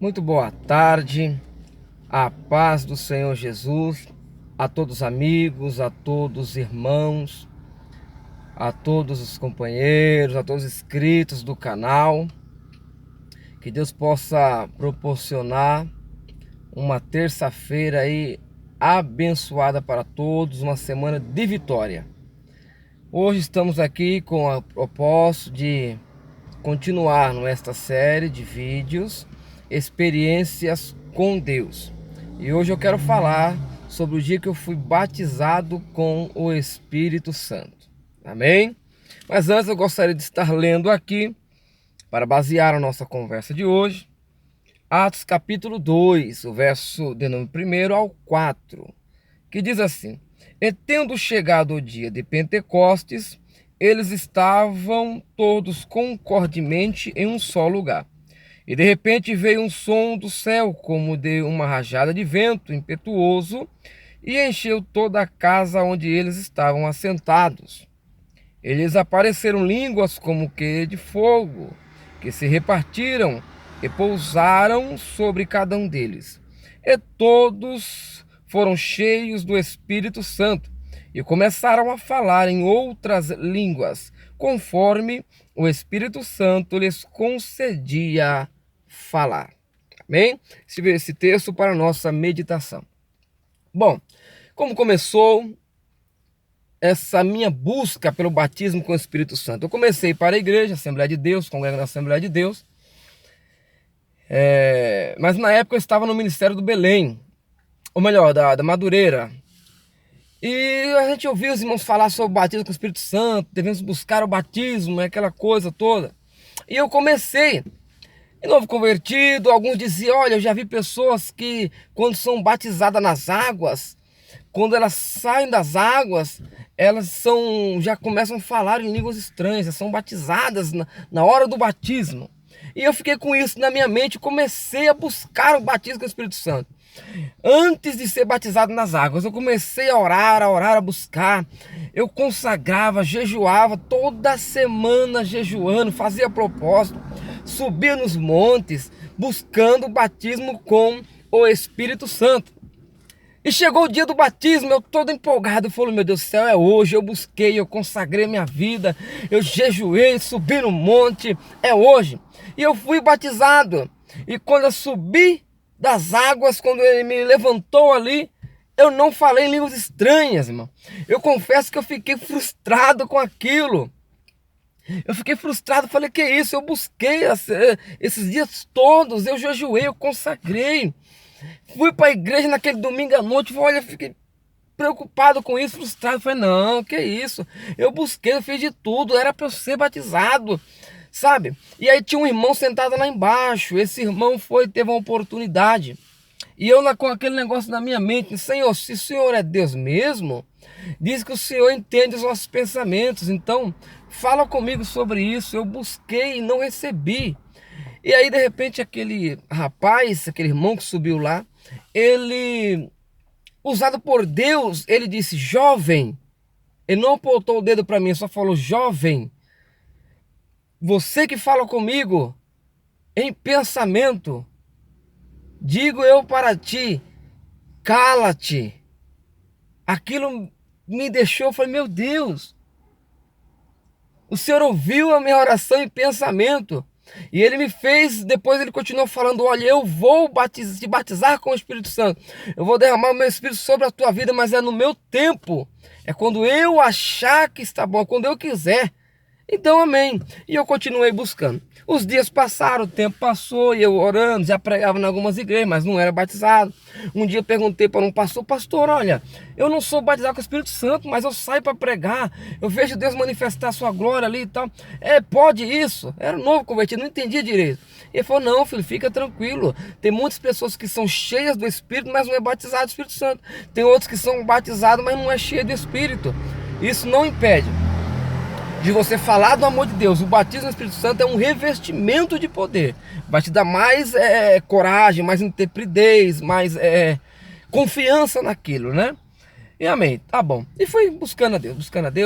Muito boa tarde, a paz do Senhor Jesus, a todos os amigos, a todos os irmãos, a todos os companheiros, a todos os inscritos do canal. Que Deus possa proporcionar uma terça-feira aí abençoada para todos, uma semana de vitória. Hoje estamos aqui com o propósito de continuar nesta série de vídeos, experiências com Deus. E hoje eu quero falar sobre o dia que eu fui batizado com o Espírito Santo. Amém? Mas antes eu gostaria de estar lendo aqui, para basear a nossa conversa de hoje, Atos capítulo 2, o verso de número 1 ao 4, que diz assim: E tendo chegado o dia de Pentecostes, eles estavam todos concordemente em um só lugar. E de repente veio um som do céu, como de uma rajada de vento impetuoso, e encheu toda a casa onde eles estavam assentados. Eles apareceram línguas como que de fogo, que se repartiram e pousaram sobre cada um deles. E todos foram cheios do Espírito Santo e começaram a falar em outras línguas, conforme o Espírito Santo lhes concedia falar. Amém? Esse texto para a nossa meditação. Bom, como começou essa minha busca pelo batismo com o Espírito Santo? Eu comecei para a igreja, Assembleia de Deus, congrego na Assembleia de Deus, mas na época eu estava no Ministério do Belém, ou melhor, da Madureira. E a gente ouvia os irmãos falar sobre o batismo com o Espírito Santo, devemos buscar o batismo, aquela coisa toda. E eu comecei, de novo convertido, alguns diziam, olha, eu já vi pessoas que quando são batizadas nas águas, quando elas saem das águas, elas já começam a falar em línguas estranhas, são batizadas na hora do batismo. E eu fiquei com isso na minha mente e comecei a buscar o batismo com o Espírito Santo. Antes de ser batizado nas águas, eu comecei a orar, a buscar. Eu consagrava, jejuava, toda semana jejuando, fazia propósito, subia nos montes, buscando o batismo com o Espírito Santo. E chegou o dia do batismo, eu todo empolgado, eu falei, meu Deus do céu, é hoje, eu busquei, eu consagrei minha vida, eu jejuei, subi no monte, é hoje. E eu fui batizado, e quando eu subi das águas, quando ele me levantou ali, eu não falei em línguas estranhas, irmão. Eu confesso que eu fiquei frustrado com aquilo. Eu fiquei frustrado, falei, que isso? Eu busquei esses dias todos, eu jejuei, eu consagrei. Fui para a igreja naquele domingo à noite, olha, fiquei preocupado com isso, frustrado. Falei, não, que isso? Eu busquei, eu fiz de tudo, era para eu ser batizado, sabe? E aí tinha um irmão sentado lá embaixo, esse irmão teve uma oportunidade. E eu com aquele negócio na minha mente, Senhor, se o Senhor é Deus mesmo, diz que o Senhor entende os nossos pensamentos, então fala comigo sobre isso. Eu busquei e não recebi. E aí de repente aquele rapaz, aquele irmão que subiu lá, ele, usado por Deus, ele disse, jovem, ele não apontou o dedo para mim, só falou, jovem, você que fala comigo em pensamento, digo eu para ti, cala-te. Aquilo me deixou, eu falei, meu Deus, o Senhor ouviu a minha oração em pensamento. E ele me fez, depois ele continuou falando, olha, eu vou te batizar com o Espírito Santo. Eu vou derramar o meu Espírito sobre a tua vida, mas é no meu tempo. É quando eu achar que está bom, quando eu quiser. Então, amém. E eu continuei buscando. Os dias passaram, o tempo passou, e eu orando, já pregava em algumas igrejas, mas não era batizado. Um dia eu perguntei para um pastor, pastor, olha, eu não sou batizado com o Espírito Santo, mas eu saio para pregar, eu vejo Deus manifestar a sua glória ali e tal. Pode isso? Era novo convertido, não entendia direito. E ele falou, não, filho, fica tranquilo. Tem muitas pessoas que são cheias do Espírito, mas não é batizado do Espírito Santo. Tem outros que são batizados, mas não é cheio do Espírito. Isso não impede de você falar do amor de Deus. O batismo no Espírito Santo é um revestimento de poder. Vai te dar mais coragem, mais intrepidez, mais confiança naquilo, né? E amém, tá bom. E fui buscando a Deus,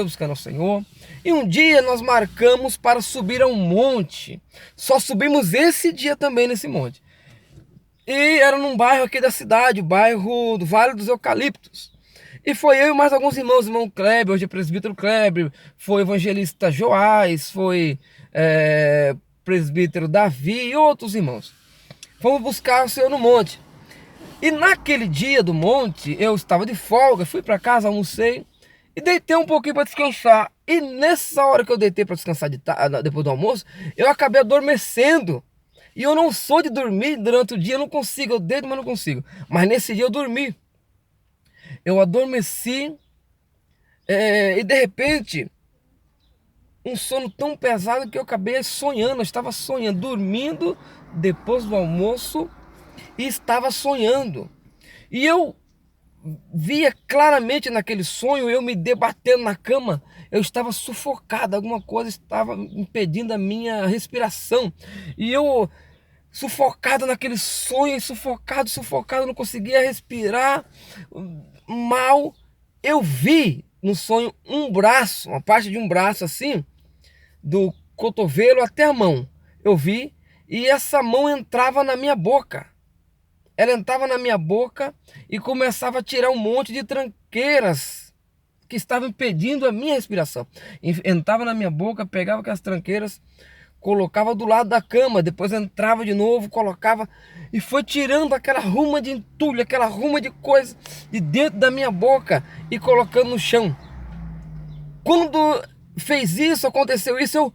buscando ao Senhor. E um dia nós marcamos para subir a um monte. Só subimos esse dia também nesse monte. E era num bairro aqui da cidade, o bairro do Vale dos Eucaliptos. E foi eu e mais alguns irmãos, irmão Kleber, hoje é presbítero Kleber, foi evangelista Joás, foi presbítero Davi e outros irmãos. Fomos buscar o Senhor no monte. E naquele dia do monte, eu estava de folga, fui para casa, almocei e deitei um pouquinho para descansar. E nessa hora que eu deitei para descansar depois do almoço, eu acabei adormecendo. E eu não sou de dormir durante o dia, eu não consigo, eu deito, mas não consigo. Mas nesse dia eu dormi. Eu adormeci e de repente, um sono tão pesado que eu acabei sonhando. Eu estava sonhando, dormindo depois do almoço e estava sonhando. E eu via claramente naquele sonho, eu me debatendo na cama, eu estava sufocado, alguma coisa estava impedindo a minha respiração. E eu, sufocado naquele sonho, sufocado, não conseguia respirar mal. Eu vi no sonho um braço, uma parte de um braço assim, do cotovelo até a mão. Eu vi, e essa mão entrava na minha boca. Ela entrava na minha boca e começava a tirar um monte de tranqueiras que estavam impedindo a minha respiração. Entrava na minha boca, pegava aquelas tranqueiras, colocava do lado da cama, depois entrava de novo, colocava e foi tirando aquela ruma de entulho, aquela ruma de coisa de dentro da minha boca e colocando no chão. Quando fez isso, aconteceu isso, eu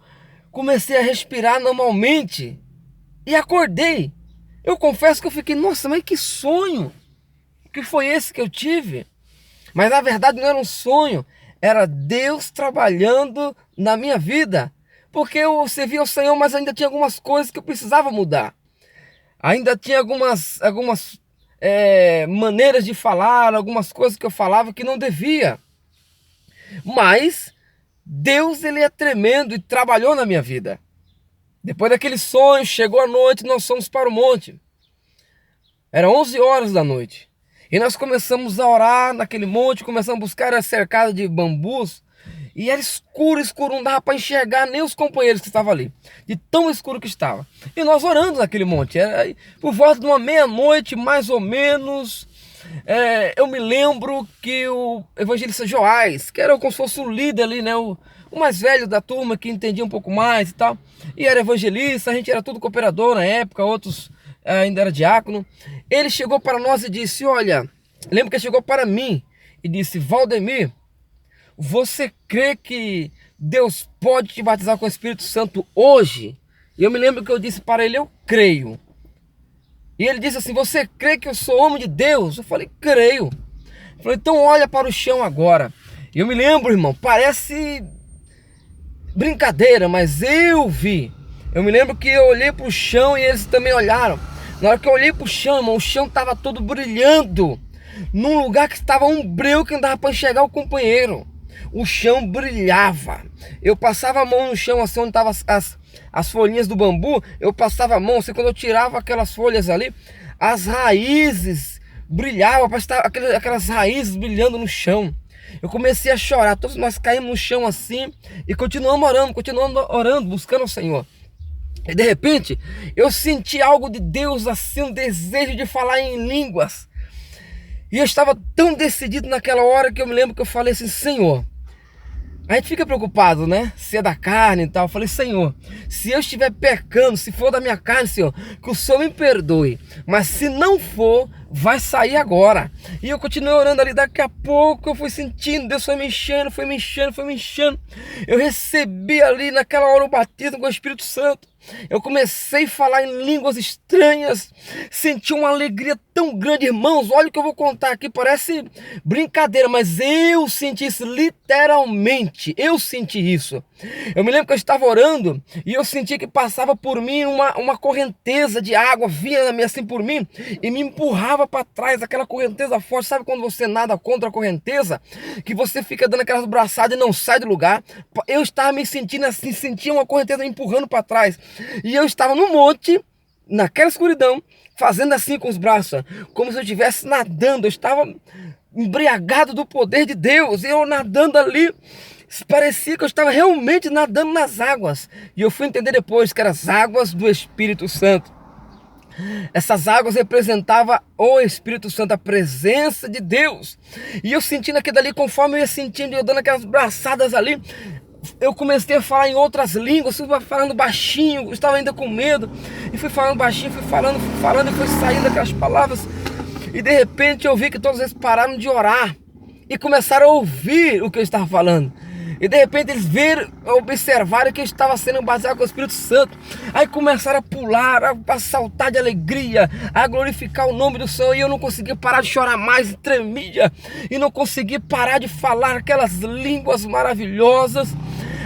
comecei a respirar normalmente e acordei. Eu confesso que eu fiquei, nossa, mas que sonho! Que foi esse que eu tive? Mas na verdade não era um sonho, era Deus trabalhando na minha vida. Porque eu servia ao Senhor, mas ainda tinha algumas coisas que eu precisava mudar. Ainda tinha algumas maneiras de falar, algumas coisas que eu falava que não devia. Mas Deus, ele é tremendo e trabalhou na minha vida. Depois daquele sonho, chegou a noite, nós fomos para o monte. Era 11 horas da noite. E nós começamos a orar naquele monte, começamos a buscar a cercada de bambus. E era escuro, escuro, não dava para enxergar nem os companheiros que estavam ali. De tão escuro que estava. E nós orando naquele monte. Era por volta de uma meia-noite, mais ou menos. Eu me lembro que o evangelista Joás, que era como se fosse o líder ali, né? O mais velho da turma, que entendia um pouco mais e tal. E era evangelista, a gente era tudo cooperador na época, outros ainda era diácono. Ele chegou para nós e disse, olha, lembro que ele chegou para mim e disse, Valdemir, você crê que Deus pode te batizar com o Espírito Santo hoje? E eu me lembro que eu disse para ele, eu creio. E ele disse assim, você crê que eu sou homem de Deus? Eu falei, creio. Ele falou, então olha para o chão agora. E eu me lembro, irmão, parece brincadeira, mas eu vi. Eu me lembro que eu olhei para o chão e eles também olharam. Na hora que eu olhei para o chão, irmão, o chão estava todo brilhando. Num lugar que estava um breu que não dava para enxergar o companheiro. O chão brilhava. Eu passava a mão no chão, assim, onde estavam as folhinhas do bambu. Eu passava a mão, assim, quando eu tirava aquelas folhas ali, as raízes brilhavam, parece aquelas raízes brilhando no chão. Eu comecei a chorar, todos nós caímos no chão assim e continuamos orando, buscando o Senhor. E de repente, eu senti algo de Deus assim, um desejo de falar em línguas. E eu estava tão decidido naquela hora que eu me lembro que eu falei assim, Senhor, a gente fica preocupado, né? Se é da carne e tal. Eu falei, Senhor, se eu estiver pecando, se for da minha carne, Senhor, que o Senhor me perdoe. Mas se não for, vai sair agora. E eu continuei orando ali. Daqui a pouco eu fui sentindo, Deus foi me enchendo, foi me enchendo, foi me enchendo. Eu recebi ali naquela hora o batismo com o Espírito Santo. Eu comecei a falar em línguas estranhas, senti uma alegria tão grande, irmãos. Olha o que eu vou contar aqui, parece brincadeira, mas eu senti isso literalmente. Eu senti isso. Eu me lembro que eu estava orando e eu senti que passava por mim uma correnteza de água, vinha assim por mim e me empurrava para trás, aquela correnteza forte. Sabe quando você nada contra a correnteza? Que você fica dando aquelas braçadas e não sai do lugar. Eu estava me sentindo assim, sentia uma correnteza me empurrando para trás. E eu estava no monte, naquela escuridão, fazendo assim com os braços, como se eu estivesse nadando. Eu estava embriagado do poder de Deus, e eu nadando ali, parecia que eu estava realmente nadando nas águas. E eu fui entender depois que eram as águas do Espírito Santo. Essas águas representavam o Espírito Santo, a presença de Deus. E eu sentindo aquilo dali, conforme eu ia sentindo, eu dando aquelas braçadas ali, eu comecei a falar em outras línguas, fui falando baixinho, eu estava ainda com medo, e fui falando baixinho, fui falando, e foi saindo aquelas palavras, e de repente eu vi que todos eles pararam de orar, e começaram a ouvir o que eu estava falando. E de repente eles viram, observaram que eu estava sendo baseado com o Espírito Santo. Aí começaram a pular, a saltar de alegria, a glorificar o nome do Senhor. E eu não conseguia parar de chorar mais, tremia. E não conseguia parar de falar aquelas línguas maravilhosas.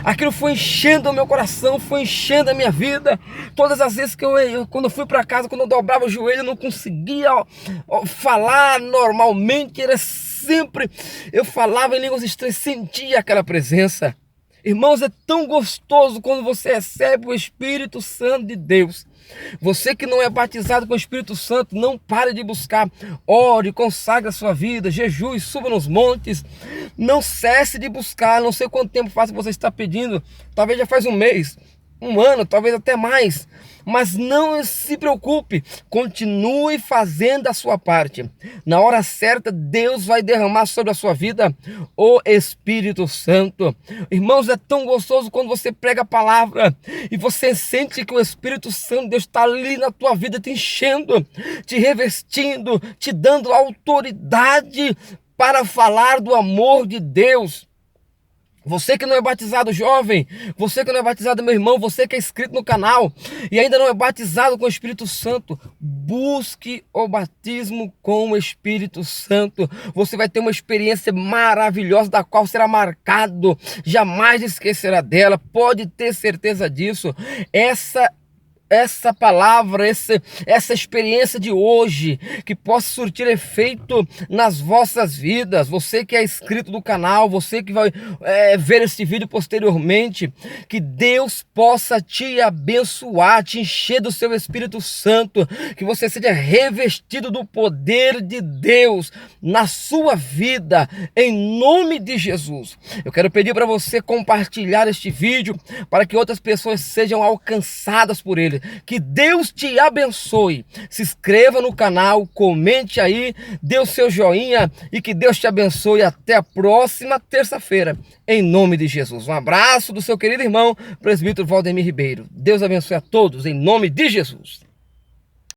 Aquilo foi enchendo o meu coração, foi enchendo a minha vida. Todas as vezes que quando eu fui para casa, quando eu dobrava o joelho, eu não conseguia falar normalmente. Era sempre, eu falava em línguas estranhas, sentia aquela presença. Irmãos, é tão gostoso quando você recebe o Espírito Santo de Deus. Você que não é batizado com o Espírito Santo, não pare de buscar. Ore, consagre a sua vida, jejue, suba nos montes. Não cesse de buscar. Não sei quanto tempo faz que você está pedindo. Talvez já faz um mês, um ano, talvez até mais. Mas não se preocupe, continue fazendo a sua parte. Na hora certa, Deus vai derramar sobre a sua vida o Espírito Santo. Irmãos, é tão gostoso quando você prega a palavra e você sente que o Espírito Santo de Deus está ali na tua vida, te enchendo, te revestindo, te dando autoridade para falar do amor de Deus. Você que não é batizado, jovem, você que não é batizado, meu irmão, você que é inscrito no canal e ainda não é batizado com o Espírito Santo, busque o batismo com o Espírito Santo. Você vai ter uma experiência maravilhosa da qual será marcado, jamais esquecerá dela, pode ter certeza disso. Essa palavra, essa experiência de hoje, que possa surtir efeito nas vossas vidas. Você que é inscrito no canal, você que vai ver este vídeo posteriormente, que Deus possa te abençoar, te encher do seu Espírito Santo, que você seja revestido do poder de Deus na sua vida, em nome de Jesus. Eu quero pedir para você compartilhar este vídeo, para que outras pessoas sejam alcançadas por ele. Que Deus te abençoe. Se inscreva no canal, comente aí, dê o seu joinha e que Deus te abençoe. Até a próxima terça-feira, em nome de Jesus. Um abraço do seu querido irmão, presbítero Valdemir Ribeiro. Deus abençoe a todos, em nome de Jesus.